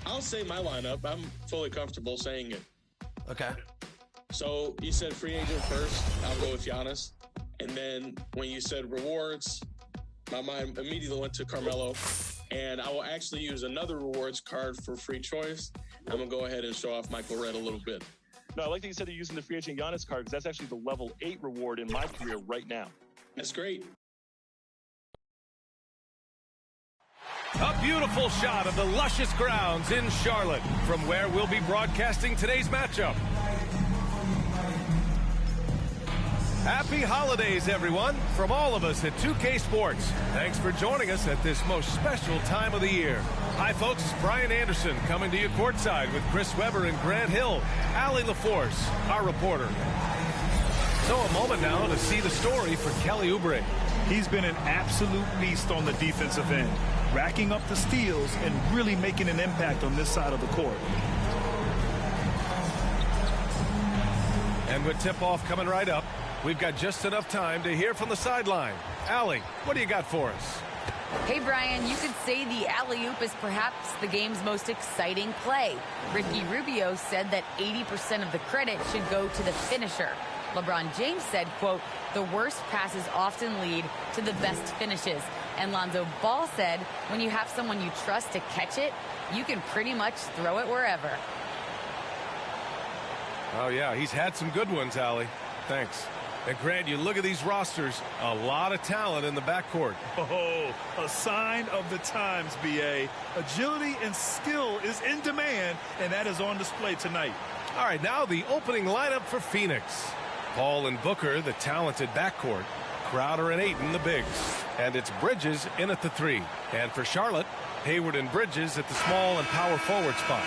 I'll say my lineup. I'm fully comfortable saying it. Okay. So you said free agent first. I'll go with Giannis. And then when you said rewards, my mind immediately went to Carmelo. And I will actually use another rewards card for free choice. I'm going to go ahead and show off Michael Redd a little bit. No, I like that you said you're using the free agent Giannis card because that's actually the level 8 reward in my career right now. That's great. A beautiful shot of the luscious grounds in Charlotte, from where we'll be broadcasting today's matchup. Happy holidays, everyone, from all of us at 2K Sports. Thanks for joining us at this most special time of the year. Hi, folks. Brian Anderson coming to you courtside with Chris Webber and Grant Hill. Allie LaForce, our reporter. So a moment now to see the story for Kelly Oubre. He's been an absolute beast on the defensive end, racking up the steals and really making an impact on this side of the court. And with tip-off coming right up, we've got just enough time to hear from the sideline. Allie, what do you got for us? Hey, Brian, you could say the alley-oop is perhaps the game's most exciting play. Ricky Rubio said that 80% of the credit should go to the finisher. LeBron James said, quote, the worst passes often lead to the best finishes. And Lonzo Ball said, when you have someone you trust to catch it, you can pretty much throw it wherever. Oh, yeah, he's had some good ones, Allie. Thanks. And Grant, you look at these rosters, a lot of talent in the backcourt. Oh, a sign of the times, B.A. Agility and skill is in demand, and that is on display tonight. All right, now the opening lineup for Phoenix. Paul and Booker, the talented backcourt. Crowder and Ayton, the bigs. And it's Bridges in at the 3. And for Charlotte, Hayward and Bridges at the small and power forward spots.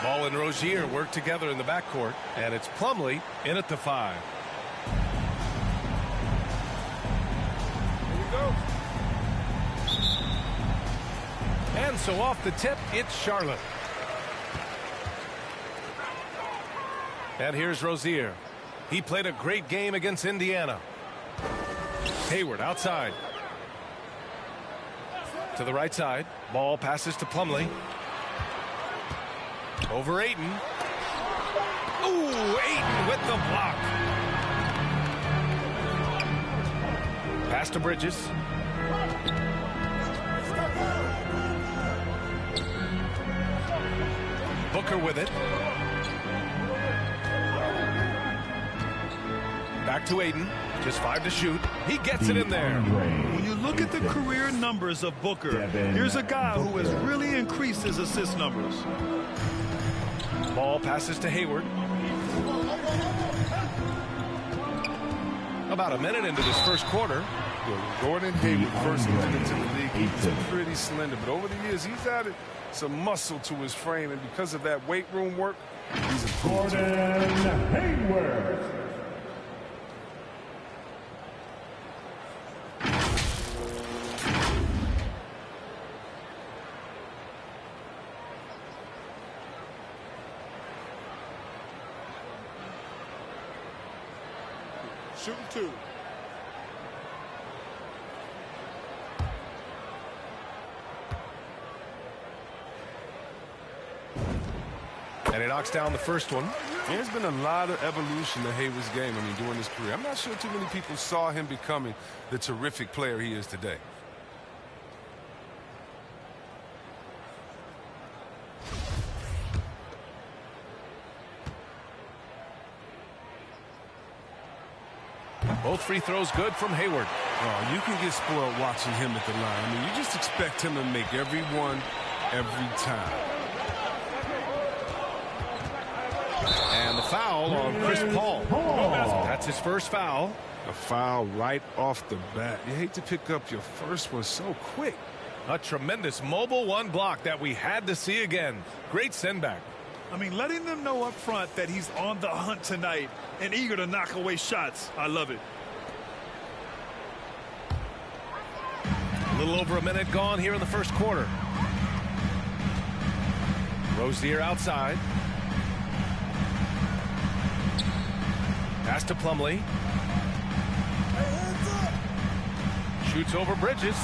Ball and Rozier work together in the backcourt. And it's Plumlee in at the 5. Here we go. And so off the tip, it's Charlotte. And here's Rozier. He played a great game against Indiana. Hayward outside. To the right side. Ball passes to Plumlee. Over Ayton. Ooh, Ayton with the block. Pass to Bridges. Booker with it. Back to Ayton. Just 5 to shoot. He gets it in there. When you look at the career numbers of Booker, here's a guy who has really increased his assist numbers. Ball passes to Hayward. About a minute into this first quarter. Gordon Hayward first entered into the league. He was pretty slender, but over the years he's added some muscle to his frame, and because of that weight room work, he's improved. Gordon Hayward. Shooting 2. And he knocks down the first one. There's been a lot of evolution to Hayward's game, during his career. I'm not sure too many people saw him becoming the terrific player he is today. Both free throws good from Hayward. Oh, you can get spoiled watching him at the line. You just expect him to make every one, every time. And the foul on Chris Paul. That's his first foul. A foul right off the bat. You hate to pick up your first one so quick. A tremendous mobile one block that we had to see again. Great send back. Letting them know up front that he's on the hunt tonight and eager to knock away shots. I love it. A little over a minute gone here in the first quarter. Rozier outside. Pass to Plumlee. Shoots over Bridges.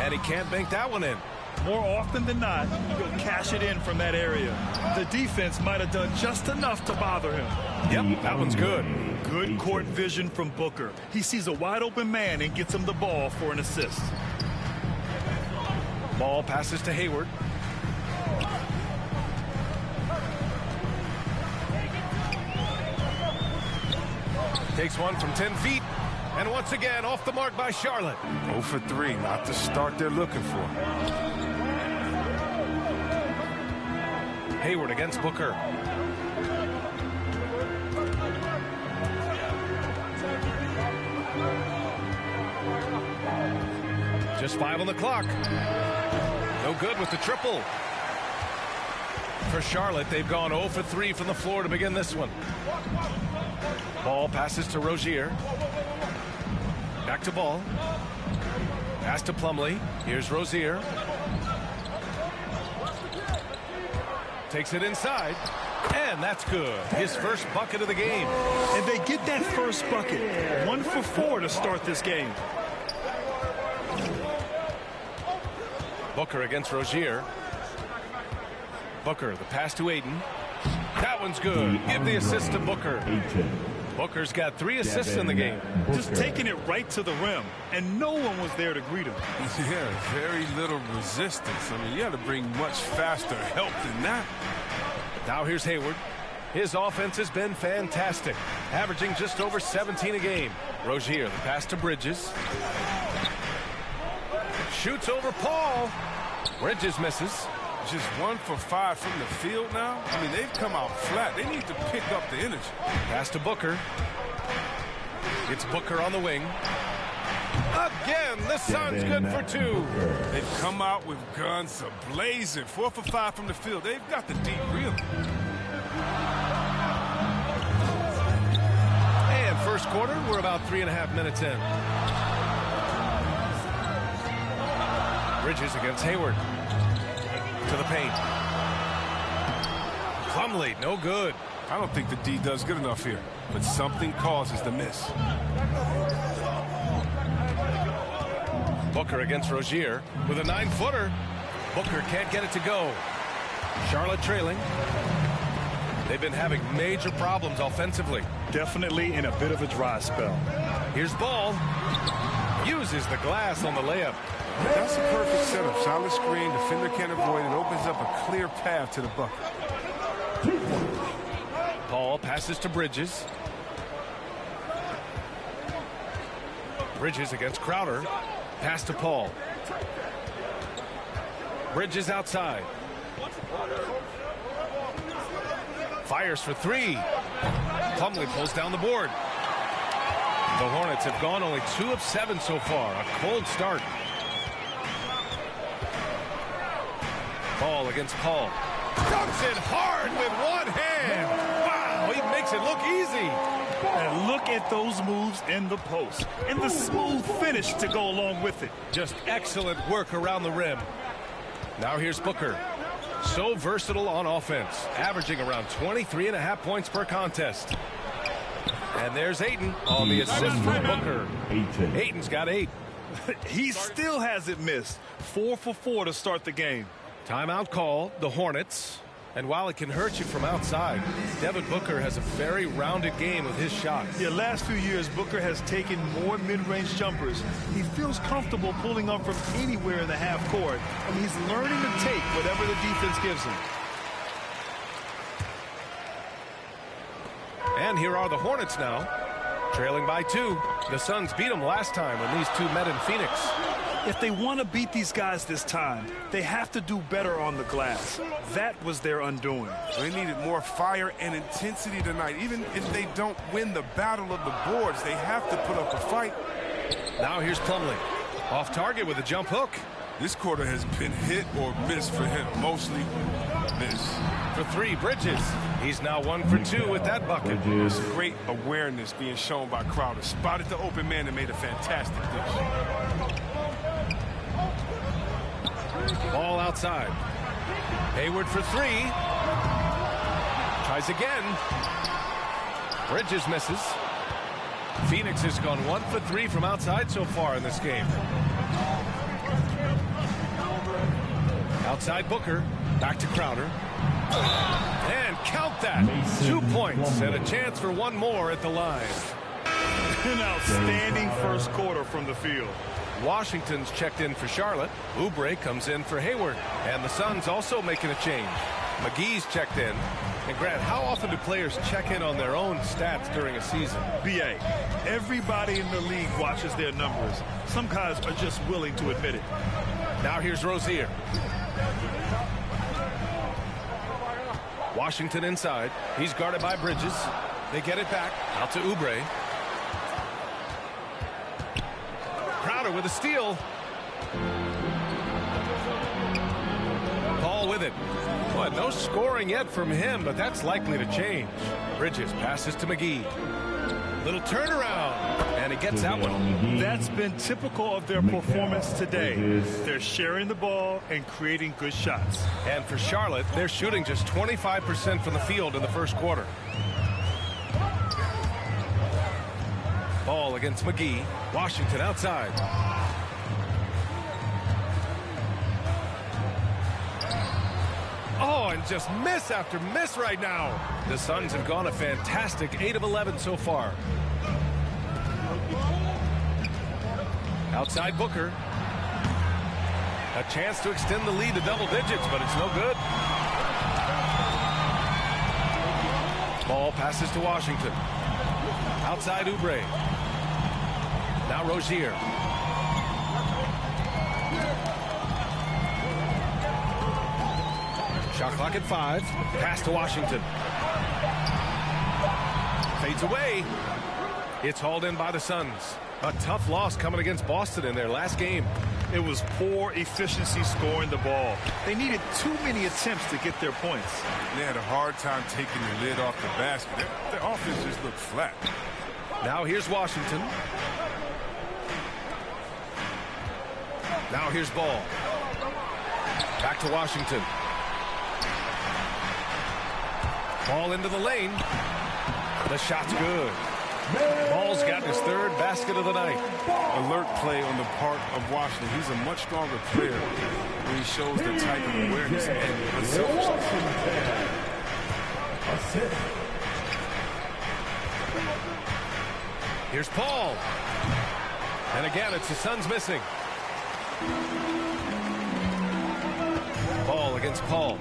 And he can't bank that one in. More often than not, he'll cash it in from that area. The defense might have done just enough to bother him. Yep, that one's good. Good court vision from Booker. He sees a wide open man and gets him the ball for an assist. Ball passes to Hayward. Takes one from 10 feet. And once again, off the mark by Charlotte. 0 for 3, not the start they're looking for. Hayward against Booker. Just 5 on the clock. No good with the triple. For Charlotte, they've gone 0 for 3 from the floor to begin this one. Ball passes to Rozier. Back to Ball. Pass to Plumlee. Here's Rozier. Takes it inside. And that's good. His first bucket of the game. And they get that first bucket. 1 for 4 to start this game. Booker against Rozier. Booker, the pass to Ayton. That one's good. Give the assist to Booker. Booker's got 3 assists in the game. Just taking it right to the rim, and no one was there to greet him. Yeah, very little resistance. I mean, you got to bring much faster help than that. Now here's Hayward. His offense has been fantastic, averaging just over 17 a game. Rozier, the pass to Bridges. Shoots over Paul. Bridges misses. Just 1 for 5 from the field now. I mean, they've come out flat. They need to pick up the energy. Pass to Booker. It's Booker on the wing. Again, the Suns good for 2. They've come out with guns blazing. 4 for 5 from the field. They've got the deep reel. And first quarter, we're about 3.5 minutes in. Bridges against Hayward. To the paint. Plumlee, no good. I don't think the D does good enough here, but something causes the miss. Booker against Rozier with a 9-footer. Booker can't get it to go. Charlotte trailing. They've been having major problems offensively. Definitely in a bit of a dry spell. Here's Ball. Uses the glass on the layup. That's a perfect setup. Solid screen, defender can't avoid it. Opens up a clear path to the bucket. Paul passes to Bridges. Bridges against Crowder. Pass to Paul. Bridges outside. Fires for 3. Plumlee pulls down the board. The Hornets have gone only 2 of 7 so far. A cold start. Ball against Paul. Dumps it hard with one hand. Wow, he makes it look easy. And look at those moves in the post. And the smooth finish to go along with it. Just excellent work around the rim. Now here's Booker. So versatile on offense. Averaging around 23.5 points per contest. And there's Ayton on the assist from Booker. Ayton's got 8. He still hasn't missed. 4 for 4 to start the game. Timeout call, the Hornets. And while it can hurt you from outside, Devin Booker has a very rounded game with his shot. Yeah, last few years, Booker has taken more mid-range jumpers. He feels comfortable pulling up from anywhere in the half court, and he's learning to take whatever the defense gives him. And here are the Hornets now, trailing by 2. The Suns beat them last time when these 2 met in Phoenix. If they want to beat these guys this time, they have to do better on the glass. That was their undoing. They needed more fire and intensity tonight. Even if they don't win the battle of the boards, they have to put up a fight. Now here's Plumlee. Off target with a jump hook. This quarter has been hit or miss for him. Mostly miss. For 3, Bridges. He's now 1 for 2 with that bucket. There's great awareness being shown by Crowder. Spotted the open man and made a fantastic dish. Ball outside. Hayward for 3. Tries again. Bridges misses. Phoenix has gone 1 for 3 from outside so far in this game. Outside Booker. Back to Crowder. And count that. 2 points and a chance for one more at the line. An outstanding first quarter from the field. Washington's checked in for Charlotte. Oubre comes in for Hayward. And the Suns also making a change. McGee's checked in. And Grant, how often do players check in on their own stats during a season? BA, everybody in the league watches their numbers. Some guys are just willing to admit it. Now here's Rozier. Washington inside. He's guarded by Bridges. They get it back. Out to Oubre. Crowder with a steal. Ball with it. Boy, no scoring yet from him, but that's likely to change. Bridges passes to McGee. Little turnaround, and he gets that one. That's been typical of their performance today. They're sharing the ball and creating good shots. And for Charlotte, they're shooting just 25% from the field in the first quarter. Ball against McGee. Washington outside. Oh, and just miss after miss right now. The Suns have gone a fantastic 8 of 11 so far. Outside Booker. A chance to extend the lead to double digits, but it's no good. Ball passes to Washington. Outside Oubre. Now Rozier. Shot clock at 5. Pass to Washington. Fades away. It's hauled in by the Suns. A tough loss coming against Boston in their last game. It was poor efficiency scoring the ball. They needed too many attempts to get their points. They had a hard time taking the lid off the basket. Their offense just looked flat. Now here's Washington. Now here's Ball. Back to Washington. Ball into the lane. The shot's good. Ball's got his 3rd basket of the night. Alert play on the part of Washington. He's a much stronger player when he shows the type of awareness and selfishness. Here's Paul. And again, it's the Suns missing. Ball against Paul.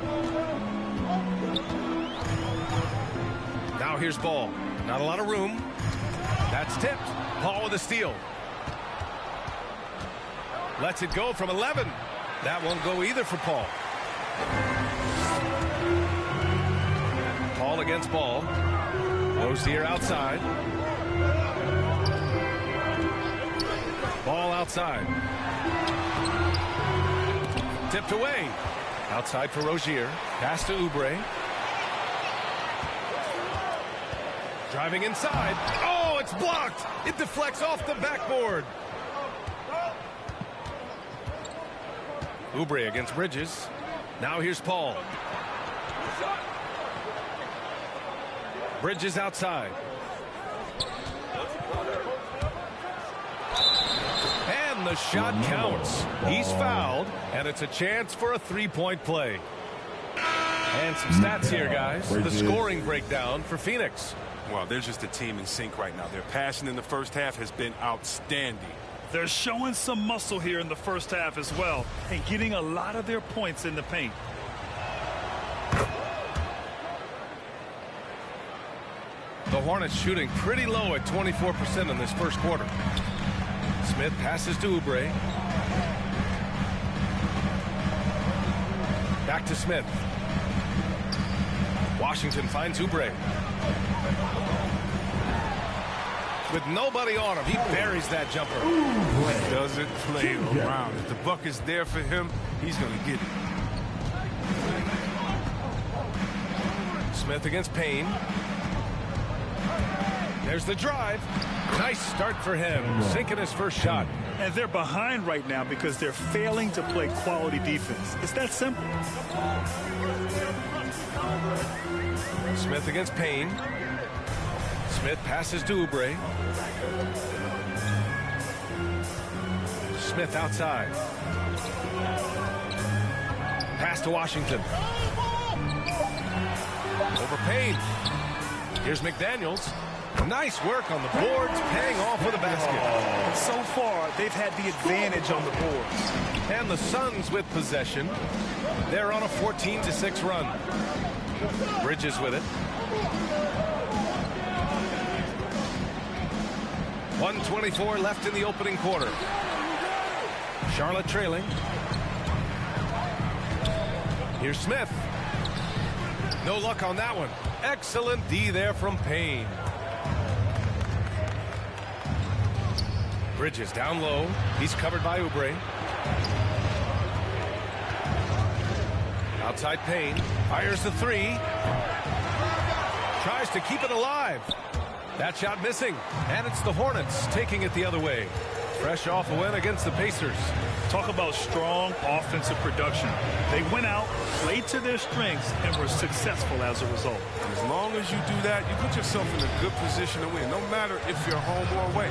Now here's Ball. Not a lot of room. That's tipped. Paul with a steal. Lets it go from 11. That won't go either for Paul. Paul against Ball. Rozier outside. Ball outside. Tipped away. Outside for Rozier. Pass to Oubre. Driving inside. Oh, it's blocked. It deflects off the backboard. Oubre against Bridges. Now here's Paul. Bridges outside. And the shot counts. He's fouled, and it's a chance for a three-point play. And some stats here, guys. The scoring breakdown for Phoenix. Well, they're just a team in sync right now. Their passion in the first half has been outstanding. They're showing some muscle here in the first half as well and getting a lot of their points in the paint. The Hornets shooting pretty low at 24% in this first quarter. Smith passes to Oubre. Back to Smith. Washington finds Oubre. With nobody on him, he buries that jumper. He doesn't play around. If the buck is there for him, he's going to get it. Smith against Payne. There's the drive. Nice start for him, sinking his first shot. And they're behind right now because they're failing to play quality defense. It's that simple. Smith against Payne. Smith passes to Oubre. Smith outside. Pass to Washington. Over Payne. Here's McDaniels. Nice work on the boards, paying off with a basket. So far, they've had the advantage on the boards. And the Suns with possession. They're on a 14-6 run. Bridges with it. 1:24 left in the opening quarter. Charlotte trailing. Here's Smith. No luck on that one. Excellent D there from Payne. Bridges down low. He's covered by Oubre. Outside Payne. Fires the three. Tries to keep it alive. That shot missing. And it's the Hornets taking it the other way. Fresh off a win against the Pacers. Talk about strong offensive production. They went out, played to their strengths, and were successful as a result. As long as you do that, you put yourself in a good position to win, no matter if you're home or away.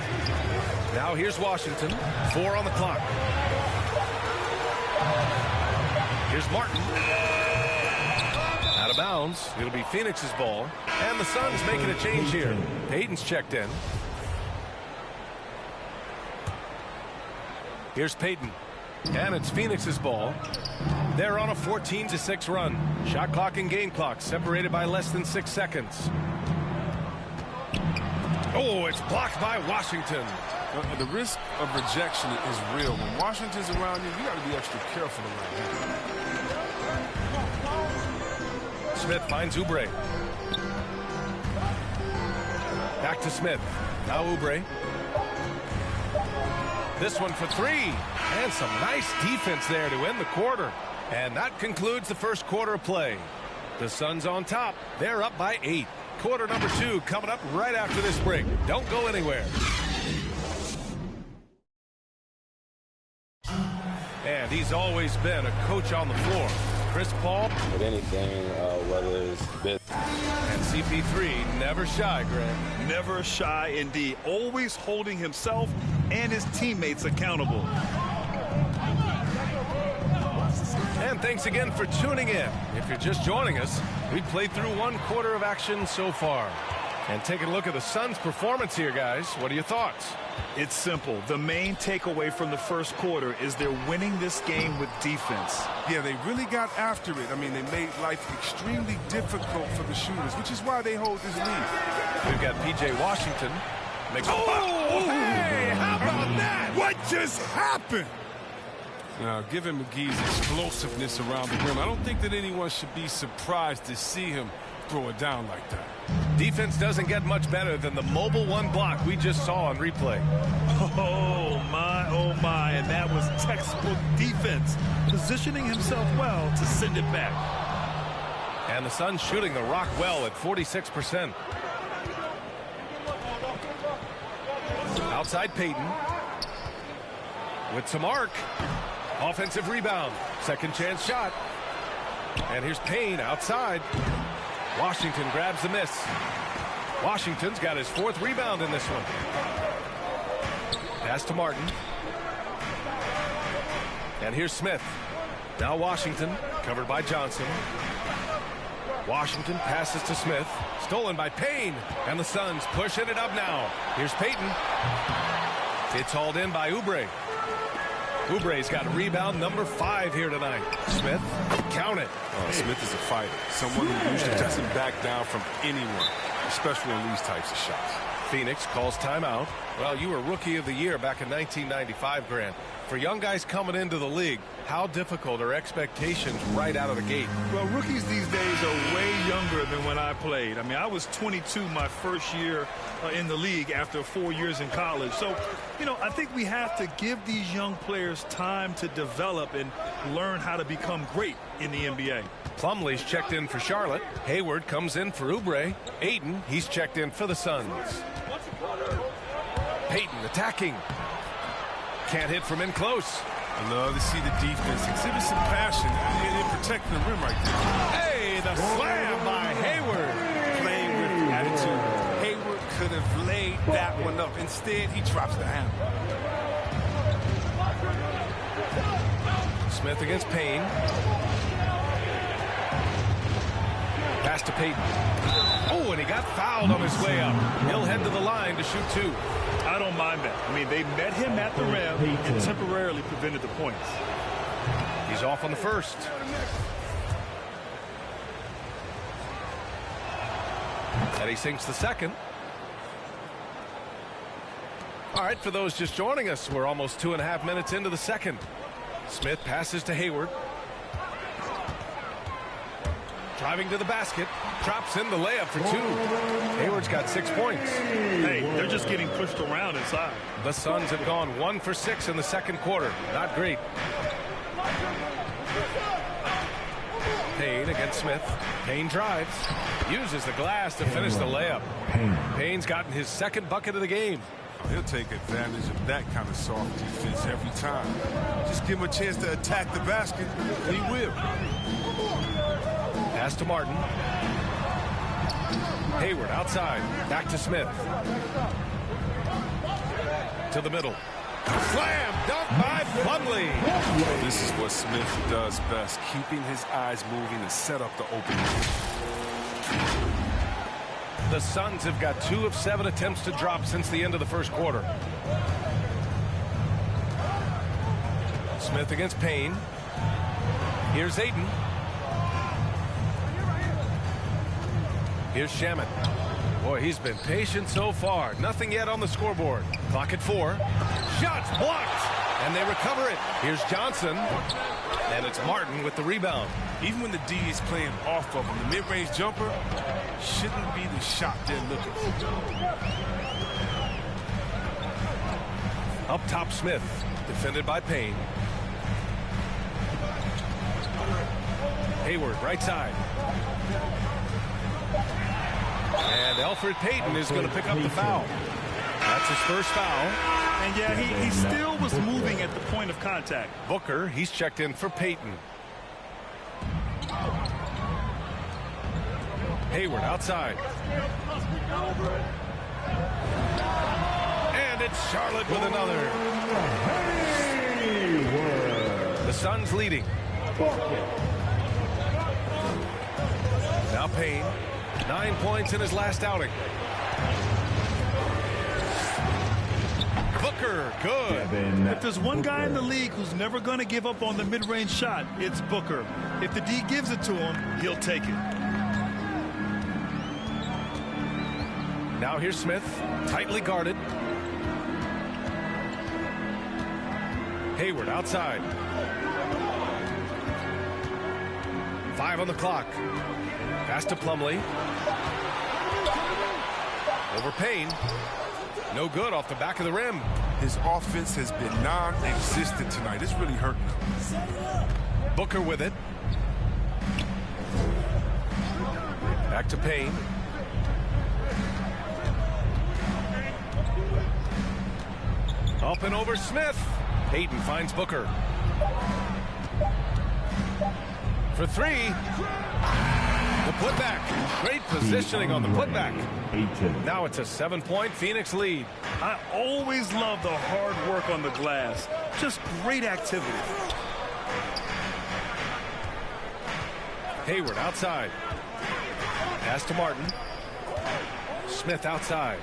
Now here's Washington. 4 on the clock. Here's Martin. Out of bounds. It'll be Phoenix's ball. And the Suns making a change here. Payton's checked in. Here's Payton. And it's Phoenix's ball. They're on a 14-6 run. Shot clock and game clock separated by less than 6 seconds. Oh, it's blocked by Washington. The risk of rejection is real. When Washington's around you, you got to be extra careful around him. Smith finds Oubre. Back to Smith. Now Oubre. This one for three. And some nice defense there to end the quarter. And that concludes the first quarter of play. The Suns on top. They're up by 8. Quarter number 2 coming up right after this break. Don't go anywhere. And he's always been a coach on the floor. Chris Paul. With anything, whether it's bit. And CP3 never shy, Grant. Never shy indeed. Always holding himself and his teammates accountable. And thanks again for tuning in. If you're just joining us, we've played through 1 quarter of action so far. And taking a look at the Suns' performance here, guys. What are your thoughts? It's simple. The main takeaway from the first quarter is they're winning this game with defense. Yeah, they really got after it. I mean, they made life extremely difficult for the shooters, which is why they hold this lead. We've got P.J. Washington. Hey, how about that? What just happened? Now, given McGee's explosiveness around the rim, I don't think that anyone should be surprised to see him throw it down like that. Defense doesn't get much better than the mobile 1 block we just saw on replay. Oh my, and that was textbook defense, positioning himself well to send it back. And the Suns shooting the rock well at 46%. Outside Payton. With some arc. Offensive rebound. Second chance shot. And here's Payne outside. Washington grabs the miss. Washington's got his 4th rebound in this one. Pass to Martin. And here's Smith. Now Washington, covered by Johnson. Washington passes to Smith. Stolen by Payne. And the Suns pushing it up now. Here's Payton. It's hauled in by Oubre. Oubre's got rebound number 5 here tonight. Smith, count it. Oh, Smith is a fighter. Someone who usually doesn't back down from anyone, especially on these types of shots. Phoenix calls timeout. Well, you were Rookie of the Year back in 1995, Grant. For young guys coming into the league, how difficult are expectations right out of the gate? Well, rookies these days are way younger than when I played. I mean, I was 22 my first year in the league after 4 years in college. So, you know, I think we have to give these young players time to develop and learn how to become great in the NBA. Plumlee's checked in for Charlotte. Hayward comes in for Oubre. Ayton, he's checked in for the Suns. Payton attacking. Can't hit from in close. I love to see the defense exhibit some passion in protecting the rim right there. Hey, the slam by Hayward. Playing with attitude. Hayward could have laid that one up. Instead, he drops the hammer. Smith against Payne. Pass to Payton. Oh, and he got fouled on his way up. He'll head to the line to shoot 2. I don't mind that. I mean, they met him at the rim and temporarily prevented the points. He's off on the first. And he sinks the second. All right, for those just joining us, we're almost 2.5 minutes into the second. Smith passes to Hayward. Driving to the basket. Drops in the layup for 2. Hayward's got 6 points. Hey, they're just getting pushed around inside. The Suns have gone 1 for 6 in the second quarter. Not great. Payne against Smith. Payne drives. Uses the glass to finish the layup. Payne's gotten his second bucket of the game. He'll take advantage of that kind of soft defense every time. Just give him a chance to attack the basket. He will. Pass to Martin. Hayward outside. Back to Smith. To the middle. Slam dunk by Plumlee. This is what Smith does best, keeping his eyes moving to set up the opening. The Suns have got 2 of 7 attempts to drop since the end of the first quarter. Smith against Payne. Here's Ayton. Here's Shamet. Boy, he's been patient so far. Nothing yet on the scoreboard. Clock at 4. Shots blocked. And they recover it. Here's Johnson. And it's Martin with the rebound. Even when the D is playing off of him, the mid-range jumper shouldn't be the shot they're looking for. Up top, Smith. Defended by Payne. Hayward, right side. And Elfrid Payton is going to pick up the foul. That's his first foul. And yeah, he still was moving at the point of contact. Booker, he's checked in for Payton. Hayward outside. And it's Charlotte with another. The Suns leading. Now Payne. 9 points in his last outing. Booker, good. If there's one guy in the league who's never going to give up on the mid-range shot, it's Booker. If the D gives it to him, he'll take it. Now here's Smith, tightly guarded. Hayward outside. 5 on the clock. Pass to Plumlee. Over Payne. No good off the back of the rim. His offense has been non-existent tonight. It's really hurting him. Booker with it. Back to Payne. Up and over Smith. Payton finds Booker. For 3. The putback. Great positioning on the putback. Now it's a 7-point Phoenix lead. I always love the hard work on the glass. Just great activity. Hayward outside. Pass to Martin. Smith outside.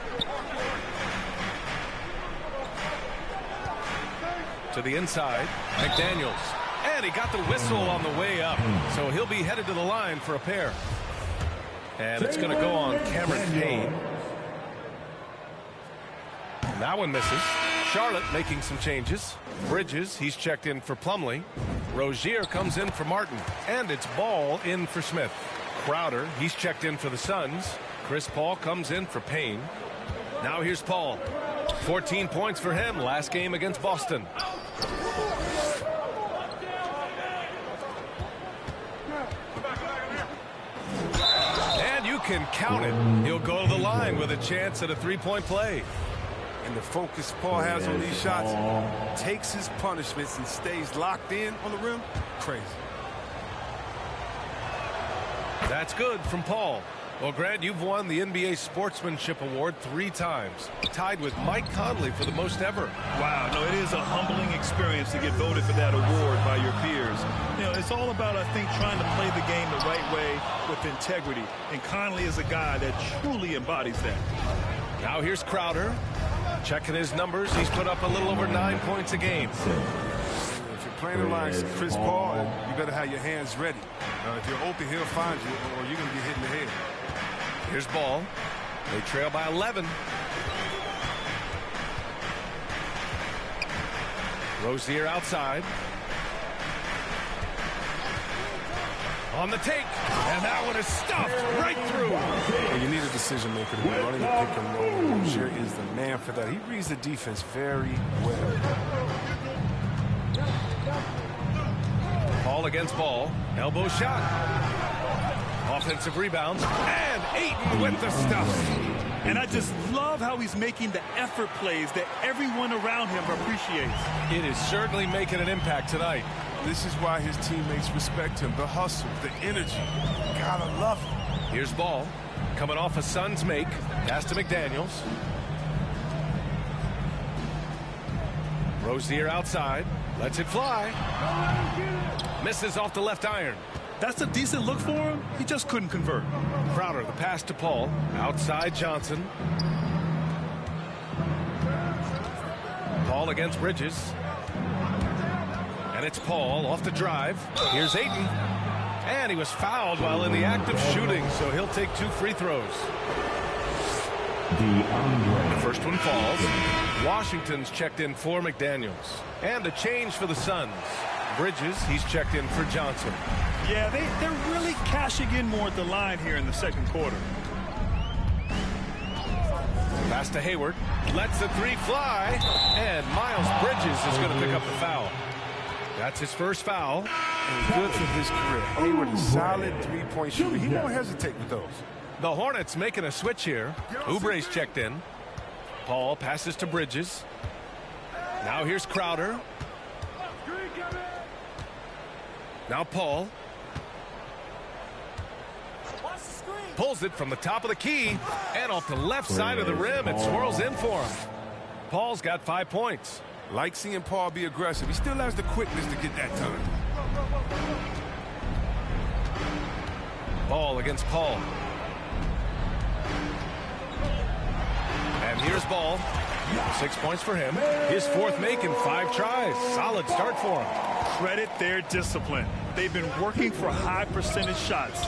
To the inside. McDaniels. And he got the whistle on the way up. So he'll be headed to the line for a pair. And it's going to go on Cameron Payne. That one misses. Charlotte making some changes. Bridges, he's checked in for Plumlee. Rozier comes in for Martin. And it's Ball in for Smith. Crowder, he's checked in for the Suns. Chris Paul comes in for Payne. Now here's Paul. 14 points for him last game against Boston. And you can count it. He'll go to the line with a chance at a 3-point play. And the focus Paul has on these shots, takes his punishments and stays locked in on the rim. Crazy. That's good from Paul. Well, Grant, you've won the NBA Sportsmanship Award 3 times, tied with Mike Conley for the most ever. Wow, no, it is a humbling experience to get voted for that award by your peers. You know, it's all about, I think, trying to play the game the right way with integrity. And Conley is a guy that truly embodies that. Now here's Crowder. Checking his numbers. He's put up a little over 9 points a game. If you're playing along Chris Paul, you better have your hands ready. If you're open, he'll find you, or you're going to get hit in the head. Here's Ball. They trail by 11. Rozier outside. On the take. And that one is stuffed right through. Well, you need a decision maker to be running the pick and roll. Rozier is the man for that. He reads the defense very well. Ball against Ball. Elbow shot. Offensive rebounds. And Ayton with the stuff. And I just love how he's making the effort plays that everyone around him appreciates. It is certainly making an impact tonight. This is why his teammates respect him. The hustle, the energy. Gotta love him. Here's Ball. Coming off a Suns make. Pass to McDaniels. Rozier outside. Lets it fly. Misses off the left iron. That's a decent look for him. He just couldn't convert. Crowder, the pass to Paul. Outside Johnson. Paul against Bridges. And it's Paul off the drive. Here's Ayton. And he was fouled while in the act of shooting, so he'll take 2 free throws. The first one falls. Washington's checked in for McDaniels. And a change for the Suns. Bridges, he's checked in for Johnson. Yeah, they're really cashing in more at the line here in the second quarter. Pass to Hayward. Lets the 3 fly. And Miles Bridges is going to pick up the foul. That's his first foul. And good for his career. Hayward is solid 3-point shooter. He won't hesitate with those. The Hornets making a switch here. Oubre's checked in. Paul passes to Bridges. Now here's Crowder. Now Paul. Pulls it from the top of the key and off the left side of the rim. It swirls in for him. Paul's got 5 points. Like seeing Paul be aggressive. He still has the quickness to get that done. Ball against Paul. And here's Ball. 6 points for him. His 4th make in 5 tries. Solid start for him. Credit their discipline. They've been working for high percentage shots.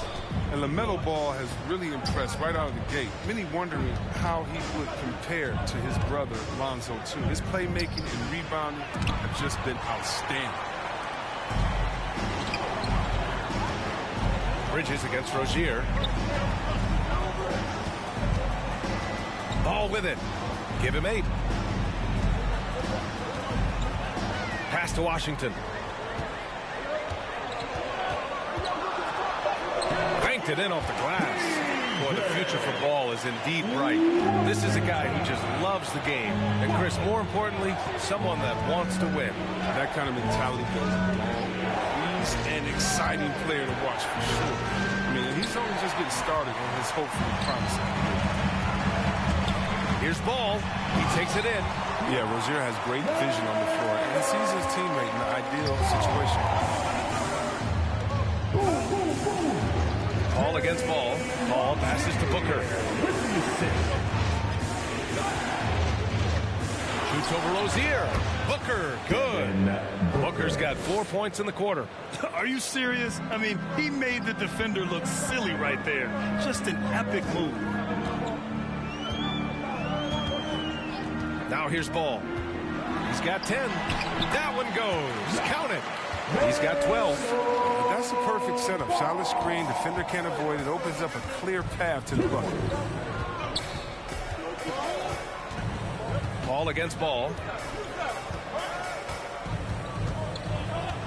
And LaMelo Ball has really impressed right out of the gate. Many wondering how he would compare to his brother Lonzo too. His playmaking and rebounding have just been outstanding. Bridges against Rozier. Ball with it. Give him 8. Pass to Washington. Banked it in off the glass. Boy, the future for Ball is indeed bright. This is a guy who just loves the game. And Chris, more importantly, someone that wants to win. That kind of mentality goes along. He's an exciting player to watch for sure. I mean, he's only just getting started on his hopefully promising career. Here's Ball. He takes it in. Yeah, Rozier has great vision on the floor and sees his teammate in the ideal situation. Paul against Ball. Paul passes to Booker. Shoots over Rozier. Booker, good. Booker's got 4 points in the quarter. Are you serious? I mean, he made the defender look silly right there. Just an epic move. Now here's Ball. He's got 10. That one goes. Count it. He's got 12. That's a perfect setup. Solid screen. Defender can't avoid it. Opens up a clear path to the bucket. Paul against Ball.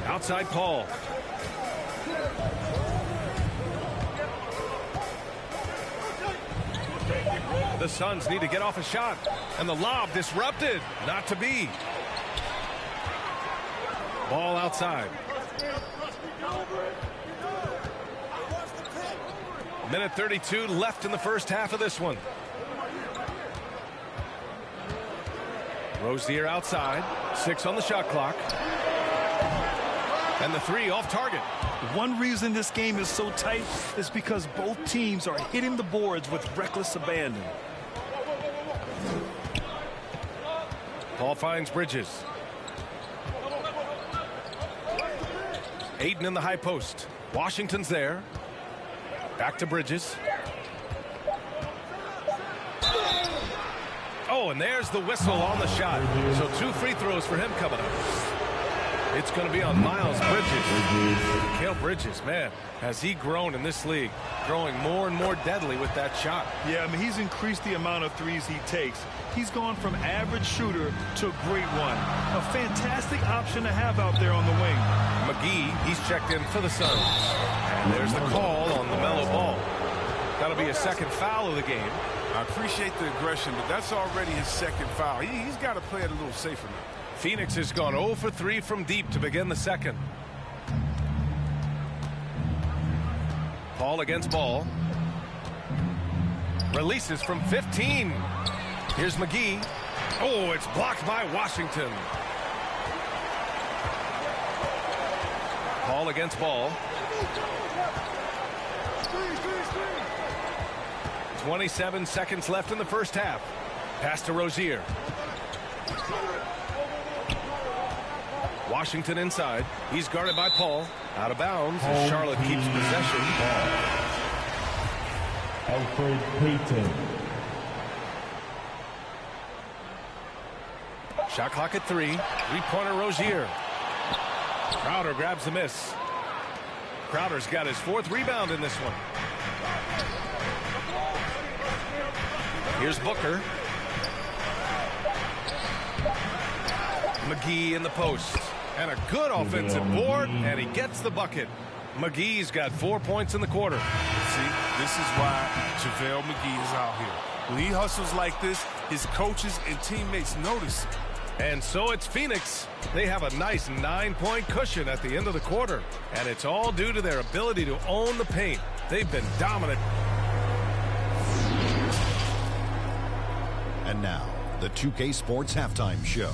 Outside Paul. The Suns need to get off a shot. And the lob disrupted. Not to be. Ball outside. Minute 32 left in the first half of this one. Rozier outside. 6 on the shot clock. And the three off target. One reason this game is so tight is because both teams are hitting the boards with reckless abandon. Paul finds Bridges. Aiden in the high post. Washington's there. Back to Bridges. Oh, and there's the whistle on the shot. So 2 free throws for him coming up. It's going to be on Miles Bridges. Mikal Bridges, man, has he grown in this league, growing more and more deadly with that shot. Yeah, I mean, he's increased the amount of threes he takes. He's gone from average shooter to a great one. A fantastic option to have out there on the wing. McGee, he's checked in for the Suns. And there's the call on the mellow ball. That'll be a second foul of the game. I appreciate the aggression, but that's already his second foul. He's got to play it a little safer now. Phoenix has gone 0 for 3 from deep to begin the second. Paul against ball. Releases from 15. Here's McGee. Oh, it's blocked by Washington. Paul against ball. 27 seconds left in the first half. Pass to Rozier. Washington inside. He's guarded by Paul. Out of bounds as Charlotte keeps possession. Alfred Payton. Shot clock at 3. Three-pointer Rozier. Crowder grabs the miss. Crowder's got his 4th rebound in this one. Here's Booker. McGee in the post. And a good offensive board, and he gets the bucket. McGee's got 4 points in the quarter. See, this is why JaVale McGee is out here. When he hustles like this, his coaches and teammates notice it. And so it's Phoenix. They have a nice 9-point cushion at the end of the quarter. And it's all due to their ability to own the paint. They've been dominant. And now, the 2K Sports Halftime Show.